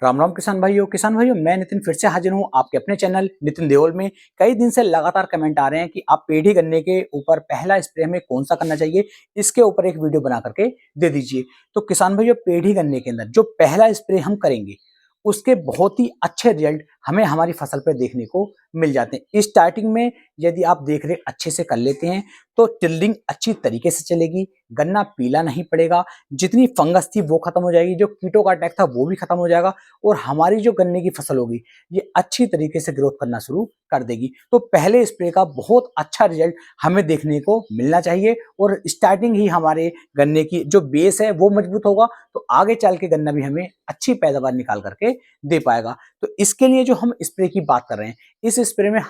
राम राम किसान भाइयों मैं नितिन फिर से हाजिर हूं आपके अपने चैनल नितिन देओल में। कई दिन से लगातार कमेंट आ रहे हैं कि आप पेड़ी गन्ने के ऊपर पहला स्प्रे हमें कौन सा करना चाहिए, इसके ऊपर एक वीडियो बना करके दे दीजिए। तो किसान भाइयों, पेड़ी गन्ने के अंदर जो पहला स्प्रे हम करेंगे उसके बहुत ही अच्छे रिजल्ट हमें हमारी फसल पर देखने को मिल जाते हैं। स्टार्टिंग में यदि आप देख रेख अच्छे से कर लेते हैं तो टिल्डिंग अच्छी तरीके से चलेगी, गन्ना पीला नहीं पड़ेगा, जितनी फंगस थी वो खत्म हो जाएगी, जो कीटों का अटैक था वो भी खत्म हो जाएगा और हमारी जो गन्ने की फसल होगी ये अच्छी तरीके से ग्रोथ करना शुरू कर देगी। तो पहले स्प्रे का बहुत अच्छा रिजल्ट हमें देखने को मिलना चाहिए और स्टार्टिंग ही हमारे गन्ने की जो बेस है वो मजबूत होगा तो आगे चल के गन्ना भी हमें अच्छी पैदावार निकाल करके दे पाएगा। तो इसके लिए जो हम स्प्रे की बात कर रहे हैं, इस स्प्रे में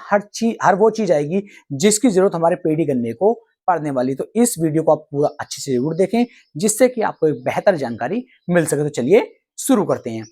हर वो चीज आएगी जिसकी जरूरत हमारे पेड़ी गन्ने को पड़ने वाली। तो इस वीडियो को आप पूरा अच्छे से जरूर देखें जिससे कि आपको एक बेहतर जानकारी मिल सके। तो चलिए शुरू करते हैं।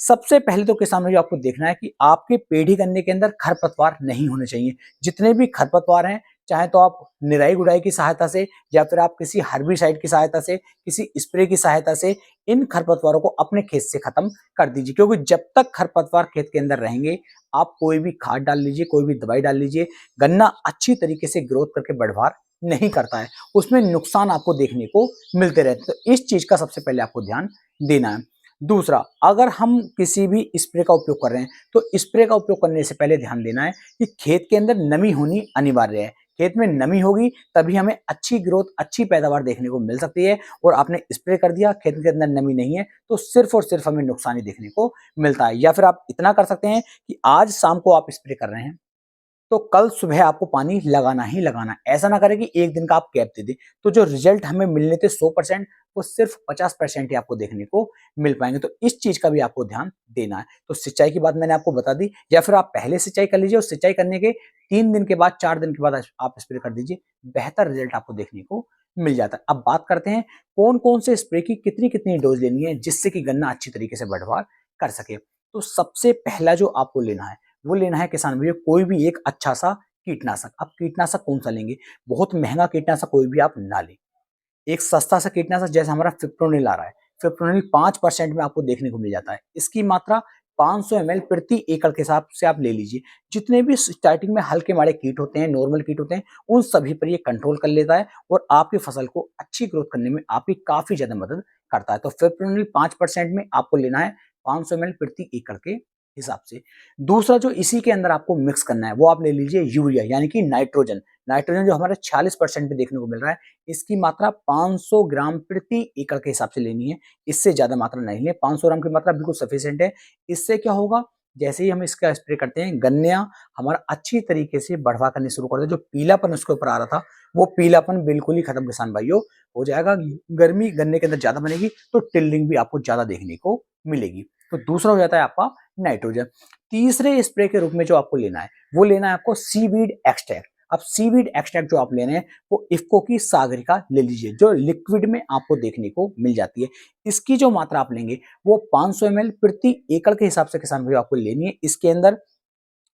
सबसे पहले तो किसान भाइयों, आपको देखना है कि आपके पेड़ी गन्ने के अंदर खरपतवार नहीं होने चाहिए। जितने भी खरपतवार हैं, चाहे तो आप निराई गुड़ाई की सहायता से या फिर आप किसी हर्बिसाइड की सहायता से, किसी स्प्रे की सहायता से इन खरपतवारों को अपने खेत से खत्म कर दीजिए। क्योंकि जब तक खरपतवार खेत के अंदर रहेंगे, आप कोई भी खाद डाल लीजिए, कोई भी दवाई डाल लीजिए, गन्ना अच्छी तरीके से ग्रोथ करके बढ़वार नहीं करता है, उसमें नुकसान आपको देखने को मिलते रहते हैं। तो इस चीज का सबसे पहले आपको ध्यान देना है। दूसरा, अगर हम किसी भी स्प्रे का उपयोग कर रहे हैं तो स्प्रे का उपयोग करने से पहले ध्यान देना है कि खेत के अंदर नमी होनी अनिवार्य है। खेत में नमी होगी तभी हमें अच्छी ग्रोथ, अच्छी पैदावार देखने को मिल सकती है। और आपने स्प्रे कर दिया, खेत के अंदर नमी नहीं है, तो सिर्फ और सिर्फ हमें नुकसान ही देखने को मिलता है। या फिर आप इतना कर सकते हैं कि आज शाम को आप स्प्रे कर रहे हैं तो कल सुबह आपको पानी लगाना ही लगाना है। ऐसा ना करें कि एक दिन का आप गैप दे दें, तो जो रिजल्ट हमें मिलने थे 100%, वो सिर्फ 50% ही आपको देखने को मिल पाएंगे। तो इस चीज का भी आपको ध्यान देना है। तो सिंचाई की बात मैंने आपको बता दी, या फिर आप पहले सिंचाई कर लीजिए और सिंचाई करने के 3 दिन के बाद, 4 दिन के बाद आप स्प्रे कर दीजिए, बेहतर रिजल्ट आपको देखने को मिल जाता है। अब बात करते हैं कौन कौन से स्प्रे की कितनी कितनी डोज लेनी है जिससे कि गन्ना अच्छी तरीके से बढ़वार कर सके। तो सबसे पहला जो आपको लेना है वो लेना है किसान भैया, कोई भी एक अच्छा सा कीटनाशक। अब कीटनाशक कौन सा लेंगे? बहुत महंगा कीटनाशक कोई भी आप ना लें। एक सस्ता सा कीटनाशक जैसे हमारा फिप्रोनिल आ रहा है, फिप्रोनिल 5% में आपको देखने को मिल जाता है। इसकी मात्रा 500 ml प्रति एकड़ के हिसाब से आप ले लीजिए। जितने भी स्टार्टिंग में हल्के माड़े कीट होते हैं, नॉर्मल कीट होते हैं, उन सभी पर ये कंट्रोल कर लेता है और आपकी फसल को अच्छी ग्रोथ करने में आपकी काफी ज्यादा मदद करता है। तो फिप्रोनिल 5% में आपको लेना है 500 ml प्रति एकड़ के हिसाब से। दूसरा जो इसी के अंदर आपको मिक्स करना है वो आप ले लीजिए यूरिया, यानी कि नाइट्रोजन। नाइट्रोजन जो हमारे 46% पे देखने को मिल रहा है, इसकी मात्रा 500 ग्राम प्रति एकड़ के हिसाब से लेनी है। इससे ज्यादा मात्रा नहीं ले, 500 ग्राम की मात्रा बिल्कुल सफिशिएंट है। इससे क्या होगा, जैसे ही हम इसका स्प्रे करते हैं, गन्ना हमारा अच्छी तरीके से बढ़वा करने शुरू करता है। जो पीलापन उसके ऊपर आ रहा था वो पीलापन बिल्कुल ही खत्म किसान भाइयों हो जाएगा। गर्मी गन्ने के अंदर ज्यादा बनेगी तो टिल्डिंग भी आपको ज्यादा देखने को मिलेगी। तो दूसरा हो जाता है आपका नाइट्रोजन। तीसरे स्प्रे के रूप में जो आपको लेना है वो लेना है आपको सीवीड एक्सट्रैक्ट। अब सीवीड एक्सट्रैक्ट जो आप ले रहे हैं वो इफ्को की सागरिका ले लीजिए, जो लिक्विड में आपको देखने को मिल जाती है। इसकी जो मात्रा आप लेंगे वो 500 ml प्रति एकड़ के हिसाब से किसान भाई आपको लेनी है। इसके अंदर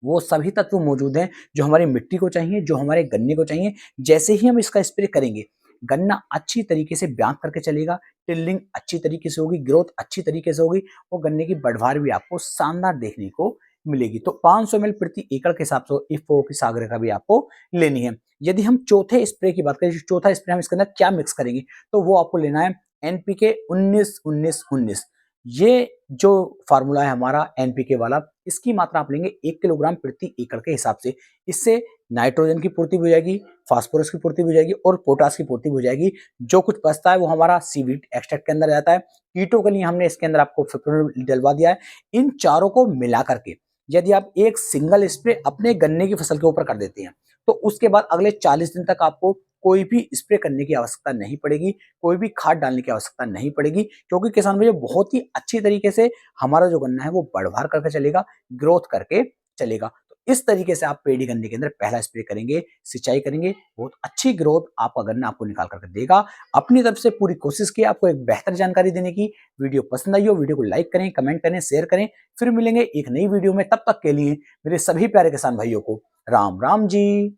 वो सभी तत्व मौजूद हैं जो हमारी मिट्टी को चाहिए, जो हमारे गन्ने को चाहिए। जैसे ही हम इसका स्प्रे करेंगे, गन्ना अच्छी तरीके से ब्यात करके चलेगा, टिल्डिंग अच्छी तरीके से होगी, ग्रोथ अच्छी तरीके से होगी और गन्ने की बढ़वार भी आपको शानदार देखने को मिलेगी। तो 500 ml प्रति एकड़ के हिसाब से इफ्को की सागर का भी आपको लेनी है। यदि हम चौथे स्प्रे की बात करें, चौथा स्प्रे हम इसके अंदर क्या मिक्स करेंगे, तो वो आपको लेना है एनपीके 19-19-19। ये जो फार्मूला है हमारा एनपीके वाला, इसकी मात्रा आप लेंगे 1 किलोग्राम प्रति एकड़ के हिसाब से। इससे नाइट्रोजन की पूर्ति भी हो जाएगी, फास्फोरस की पूर्ति भी हो जाएगी और पोटास की पूर्ति भी हो जाएगी। जो कुछ बचता है वो हमारा सीवीड एक्सट्रैक्ट के अंदर जाता है। कीटों के लिए हमने इसके अंदर आपको फिप्रोनिल डलवा दिया है। इन चारों को मिला करके यदि आप एक सिंगल स्प्रे अपने गन्ने की फसल के ऊपर कर देते हैं तो उसके बाद अगले 40 दिन तक आपको कोई भी स्प्रे करने की आवश्यकता नहीं पड़ेगी, कोई भी खाद डालने की आवश्यकता नहीं पड़ेगी। क्योंकि किसान भैया बहुत ही अच्छी तरीके से हमारा जो गन्ना है वो बढ़वार करके चलेगा, ग्रोथ करके चलेगा। तो इस तरीके से आप पेड़ी गन्ने के अंदर पहला स्प्रे करेंगे, सिंचाई करेंगे, बहुत अच्छी ग्रोथ आपका गन्ना आपको निकाल करके देगा। अपनी तरफ से पूरी कोशिश की आपको एक बेहतर जानकारी देने की। वीडियो पसंद आई हो, वीडियो को लाइक करें, कमेंट करें, शेयर करें। फिर मिलेंगे एक नई वीडियो में, तब तक के लिए मेरे सभी प्यारे किसान भाइयों को राम राम जी।